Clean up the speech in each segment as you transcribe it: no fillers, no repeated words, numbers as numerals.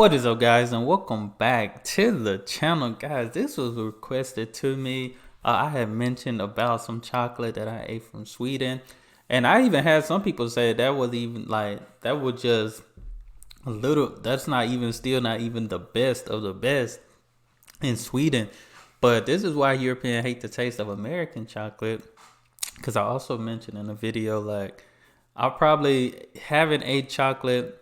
What is up, guys, and welcome back to the channel. Guys, this was requested to me. I had mentioned about some chocolate that I ate from Sweden, and I even had some people say that was even like, that was just a little, that's not even, still not even the best of the best in Sweden. But this is why Europeans hate the taste of American chocolate, because I also mentioned in a video, like, I probably haven't ate chocolate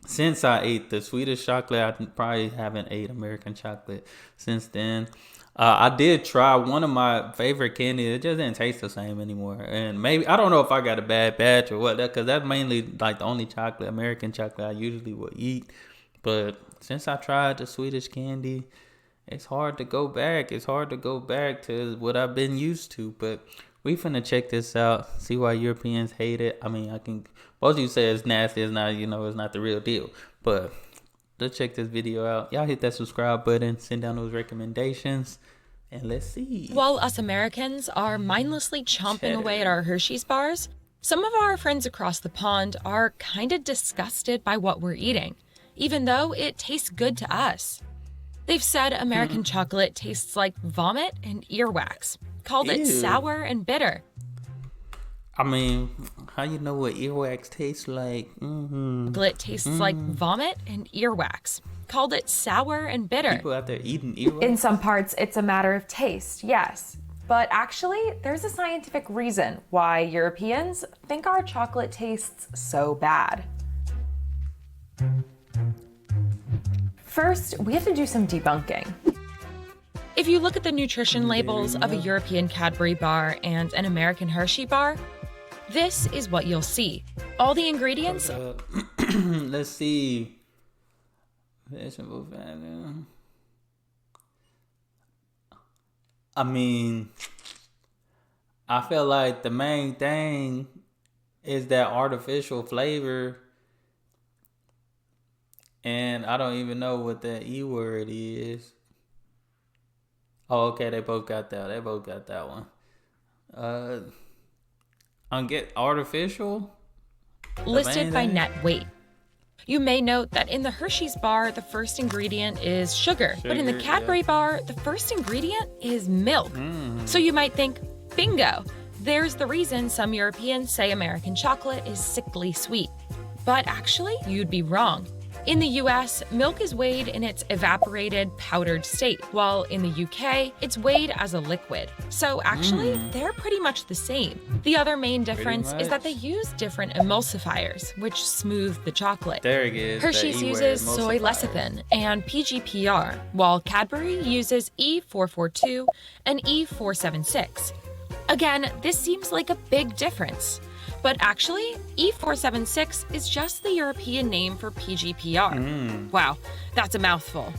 since I ate the Swedish chocolate. I probably haven't ate American chocolate since then. I did try one of my favorite candies. It just didn't taste the same anymore. And maybe, I don't know if I got a bad batch or what, because that's mainly like the only chocolate, American chocolate, I usually will eat. But since I tried the Swedish candy, it's hard to go back. It's hard to go back to what I've been used to. But we finna check this out, see why Europeans hate it. I mean, most of you say it's nasty, it's not, it's not the real deal. But let's check this video out. Y'all hit that subscribe button, send down those recommendations, and let's see. While us Americans are mindlessly chomping away at our Hershey's bars, some of our friends across the pond are kinda disgusted by what we're eating, even though it tastes good to us. They've said American chocolate tastes like vomit and earwax, called it sour and bitter. I mean, how you know what earwax tastes like? Chocolate tastes like vomit and earwax, called it sour and bitter. People out there eating earwax? In some parts, it's a matter of taste, yes. But actually, there's a scientific reason why Europeans think our chocolate tastes so bad. First, we have to do some debunking. If you look at the nutrition labels of a European Cadbury bar and an American Hershey bar, this is what you'll see. All the ingredients. Let's see. Vegetable fat. I mean, I feel like the main thing is that artificial flavor. And I don't even know what that E word is. Oh, okay, they both got that. They both got that one. Get artificial? Listed by net weight. You may note that in the Hershey's bar, the first ingredient is sugar, but in the Cadbury bar, the first ingredient is milk. So you might think, bingo, there's the reason some Europeans say American chocolate is sickly sweet. But actually, you'd be wrong. In the US, milk is weighed in its evaporated, powdered state, while in the UK, it's weighed as a liquid. So actually, they're pretty much the same. The other main difference is that they use different emulsifiers, which smooth the chocolate. There it is. Hershey's uses soy lecithin and PGPR, while Cadbury uses E442 and E476. Again, this seems like a big difference. But actually, E476 is just the European name for PGPR. Wow, that's a mouthful.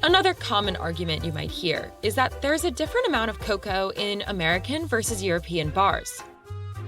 Another common argument you might hear is that there's a different amount of cocoa in American versus European bars.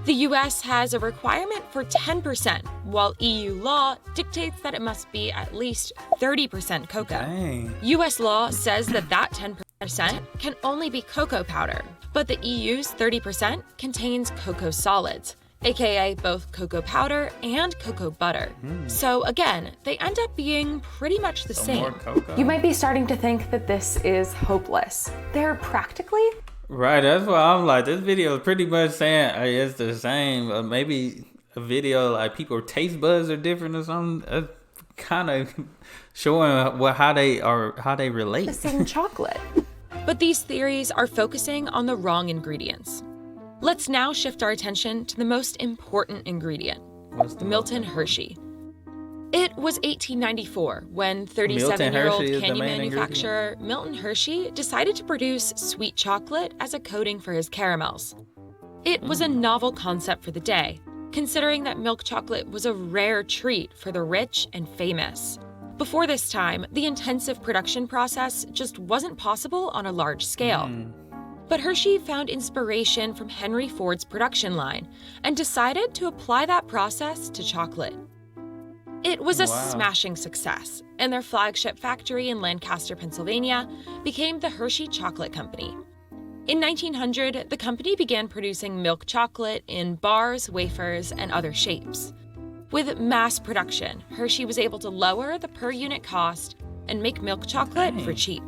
The US has a requirement for 10%, while EU law dictates that it must be at least 30% cocoa. Dang. US law says that 10% can only be cocoa powder, but the EU's 30% contains cocoa solids, aka both cocoa powder and cocoa butter. So again, they end up being pretty much the same. More cocoa. You might be starting to think that this is hopeless. They're practically Right, that's why I'm like, this video is pretty much saying it's the same. Maybe a video like people's taste buds are different or something. Kind of showing how they relate. the same chocolate. But these theories are focusing on the wrong ingredients. Let's now shift our attention to the most important ingredient, Milton Hershey. It was 1894 when 37-year-old candy manufacturer Milton Hershey decided to produce sweet chocolate as a coating for his caramels. It was a novel concept for the day, considering that milk chocolate was a rare treat for the rich and famous. Before this time, the intensive production process just wasn't possible on a large scale. But Hershey found inspiration from Henry Ford's production line and decided to apply that process to chocolate. It was a smashing success, and their flagship factory in Lancaster, Pennsylvania, became the Hershey Chocolate Company. In 1900, the company began producing milk chocolate in bars, wafers, and other shapes. With mass production, Hershey was able to lower the per unit cost and make milk chocolate for cheap.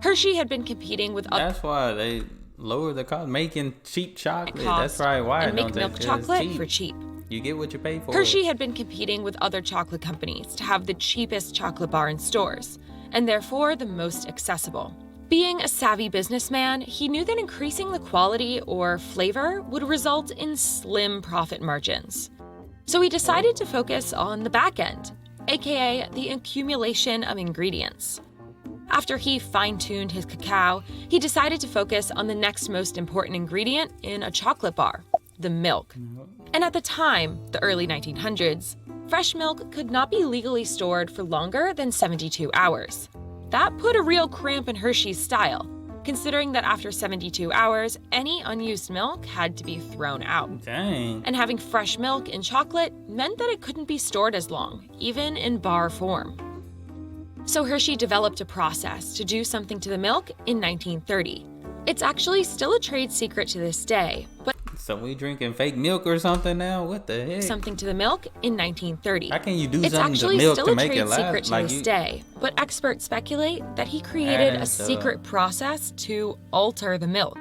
Hershey had been competing with other. That's why they lower the cost, making cheap chocolate. That's probably why and make milk chocolate for cheap. You get what you pay for. Hershey had been competing with other chocolate companies to have the cheapest chocolate bar in stores, and therefore the most accessible. Being a savvy businessman, he knew that increasing the quality or flavor would result in slim profit margins. So he decided to focus on the back end, aka the accumulation of ingredients. After he fine-tuned his cacao, he decided to focus on the next most important ingredient in a chocolate bar, the milk. And at the time, the early 1900s, fresh milk could not be legally stored for longer than 72 hours. That put a real cramp in Hershey's style, considering that after 72 hours, any unused milk had to be thrown out. Dang. And having fresh milk in chocolate meant that it couldn't be stored as long, even in bar form. So Hershey developed a process to do something to the milk in 1930. It's actually still a trade secret to this day, but so we drinking fake milk or something now? What the heck? Something to the milk in 1930. How can you do it's something to actually milk still to a make trade it last? secret to Like this day, but experts speculate that he created a secret process to alter the milk.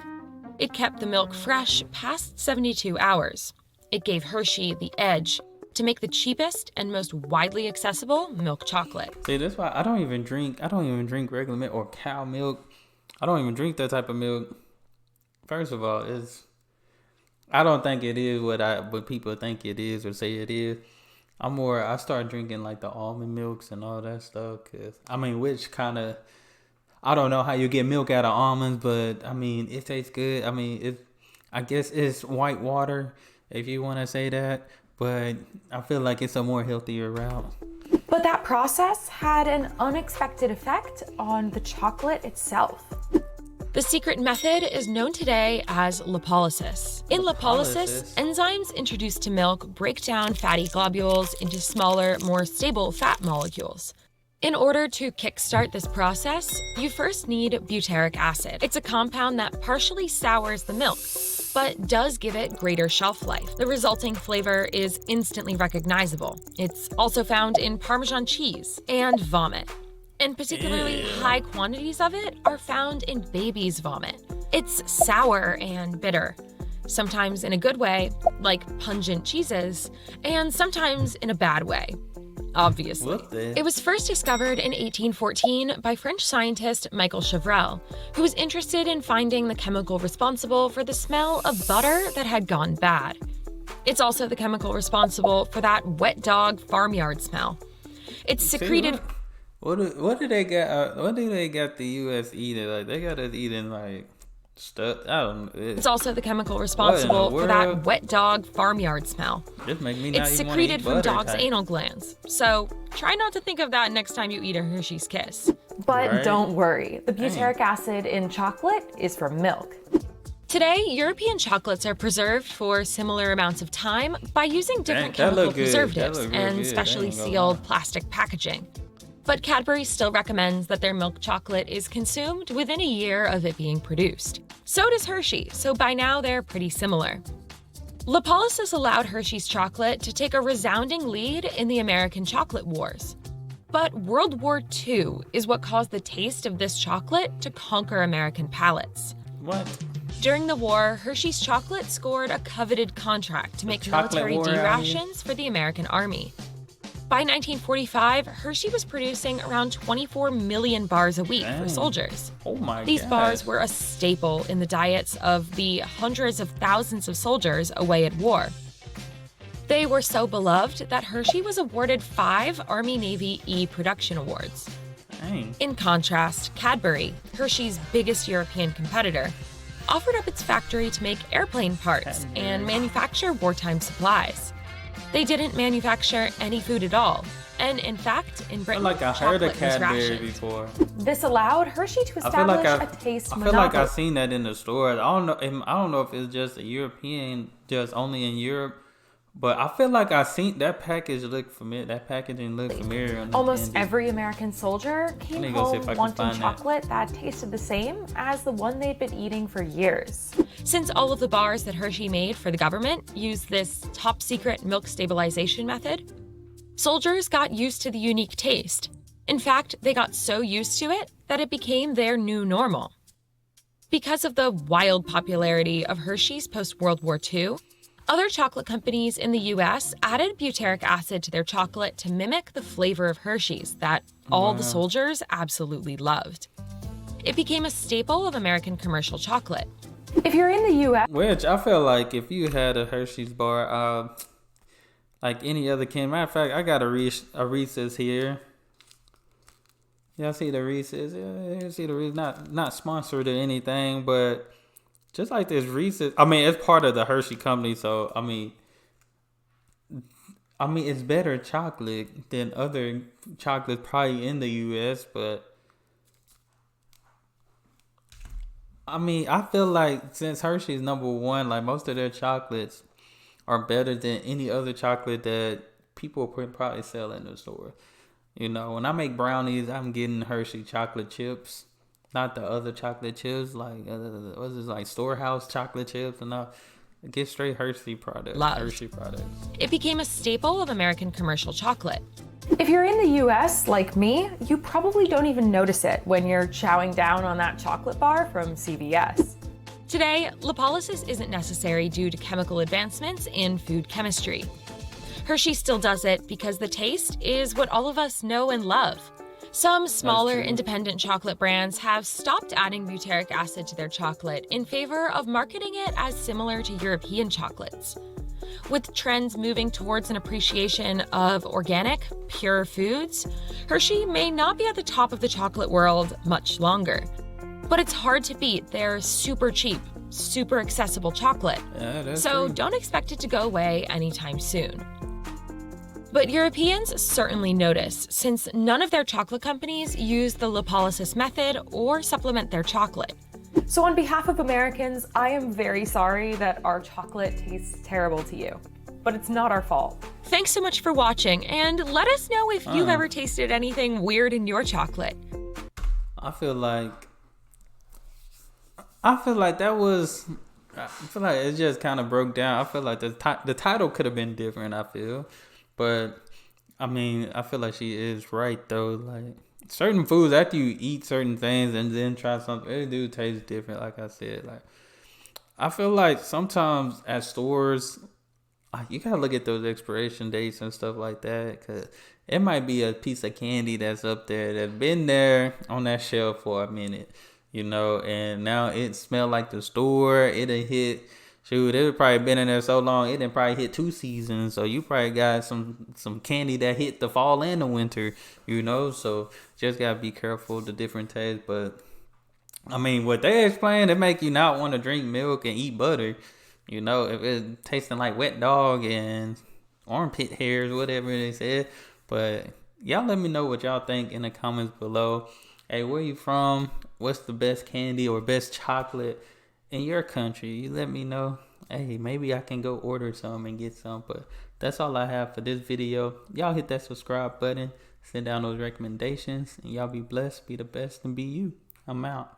It kept the milk fresh past 72 hours. It gave Hershey the edge to make the cheapest and most widely accessible milk chocolate. See, that's why I don't even drink regular milk or cow milk. I don't even drink that type of milk. First of all, I don't think it is what people think it is or say it is. I start drinking like the almond milks and all that stuff. Which kind of, I don't know how you get milk out of almonds, but I mean, it tastes good. I mean, I guess it's white water, if you want to say that, but I feel like it's a more healthier route. But that process had an unexpected effect on the chocolate itself. The secret method is known today as lipolysis. In lipolysis, enzymes introduced to milk break down fatty globules into smaller, more stable fat molecules. In order to kickstart this process, you first need butyric acid. It's a compound that partially sours the milk, but does give it greater shelf life. The resulting flavor is instantly recognizable. It's also found in Parmesan cheese and vomit. And particularly high quantities of it are found in baby's vomit. It's sour and bitter, sometimes in a good way, like pungent cheeses, and sometimes in a bad way, obviously. It was first discovered in 1814 by French scientist Michael Chevrel, who was interested in finding the chemical responsible for the smell of butter that had gone bad. It's also the chemical responsible for that wet dog farmyard smell. It's secreted. What do they got? What do they got the U.S. eating? Like they got us eating like stuff. I don't know. It's also the chemical responsible for that wet dog farmyard smell. Just make me not It's even secreted from dogs' type. anal glands. So try not to think of that next time you eat a Hershey's Kiss. But don't worry, the butyric acid in chocolate is from milk. Today, European chocolates are preserved for similar amounts of time by using different chemical preservatives and specially sealed plastic packaging. But Cadbury still recommends that their milk chocolate is consumed within a year of it being produced. So does Hershey, so by now they're pretty similar. Lipolysis allowed Hershey's chocolate to take a resounding lead in the American chocolate wars. But World War II is what caused the taste of this chocolate to conquer American palates. What? During the war, Hershey's chocolate scored a coveted contract to make military D-rations for the American Army. By 1945, Hershey was producing around 24 million bars a week for soldiers. Oh my These bars were a staple in the diets of the hundreds of thousands of soldiers away at war. They were so beloved that Hershey was awarded 5 Army-Navy E-Production Awards. Dang. In contrast, Cadbury, Hershey's biggest European competitor, offered up its factory to make airplane parts and manufacture wartime supplies. They didn't manufacture any food at all, and in fact, in Britain, I heard of chocolate was Cadbury rationed. before. This allowed Hershey to establish a taste monopoly. I feel like I've seen that in the store. I don't know if it's just a European, just only in Europe, But I feel like I seen that package look familiar. That packaging looked familiar. On Almost every American soldier came home wanting find chocolate that tasted the same as the one they'd been eating for years. Since all of the bars that Hershey made for the government used this top secret milk stabilization method, soldiers got used to the unique taste. In fact, they got so used to it that it became their new normal. Because of the wild popularity of Hershey's post-World War II, other chocolate companies in the US added butyric acid to their chocolate to mimic the flavor of Hershey's that all the soldiers absolutely loved. It became a staple of American commercial chocolate. If you're in the US, which I feel like if you had a Hershey's bar, like any other candy, matter of fact, I got a Reese's here. Yeah, I see the Reese's. Yeah, I see the Reese's. Not sponsored or anything, but just like this Reese's. I mean, it's part of the Hershey company, so I mean, it's better chocolate than other chocolates probably in the U.S. But I mean, I feel like since Hershey's #1, like most of their chocolates are better than any other chocolate that people probably sell in the store. You know, when I make brownies, I'm getting Hershey chocolate chips, not the other chocolate chips like what's this, like Storehouse chocolate chips and all. Get straight Hershey products. Hershey products. It became a staple of American commercial chocolate. If you're in the US, like me, you probably don't even notice it when you're chowing down on that chocolate bar from CVS. Today, lipolysis isn't necessary due to chemical advancements in food chemistry. Hershey still does it because the taste is what all of us know and love. Some smaller independent chocolate brands have stopped adding butyric acid to their chocolate in favor of marketing it as similar to European chocolates. With trends moving towards an appreciation of organic, pure foods, Hershey may not be at the top of the chocolate world much longer. But it's hard to beat their super cheap, super accessible chocolate. So don't expect it to go away anytime soon. But Europeans certainly notice, since none of their chocolate companies use the lipolysis method or supplement their chocolate. So on behalf of Americans, I am very sorry that our chocolate tastes terrible to you. But it's not our fault. Thanks so much for watching, and let us know if you've ever tasted anything weird in your chocolate. I feel like it just kind of broke down. I feel like the title could have been different, I feel. But, I mean, I feel like she is right, though. Like, certain foods, after you eat certain things and then try something, it do taste different, like I said. Like, I feel like sometimes at stores, you got to look at those expiration dates and stuff like that. Because it might be a piece of candy that's up there that's been there on that shelf for a minute, you know. And now it smelled like the store. It'll hit... Shoot, it probably been in there so long, it done probably hit 2 seasons. So you probably got some candy that hit the fall and the winter, you know. So just gotta be careful of the different tastes. But I mean, what they explain, it make you not want to drink milk and eat butter. You know, if it's tasting like wet dog and armpit hairs, whatever they said. But y'all let me know what y'all think in the comments below. Hey, where you from? What's the best candy or best chocolate in your country? You let me know. Hey, maybe I can go order some and get some. But that's all I have for this video. Y'all hit that subscribe button, send down those recommendations, and y'all be blessed, be the best, and be you. I'm out.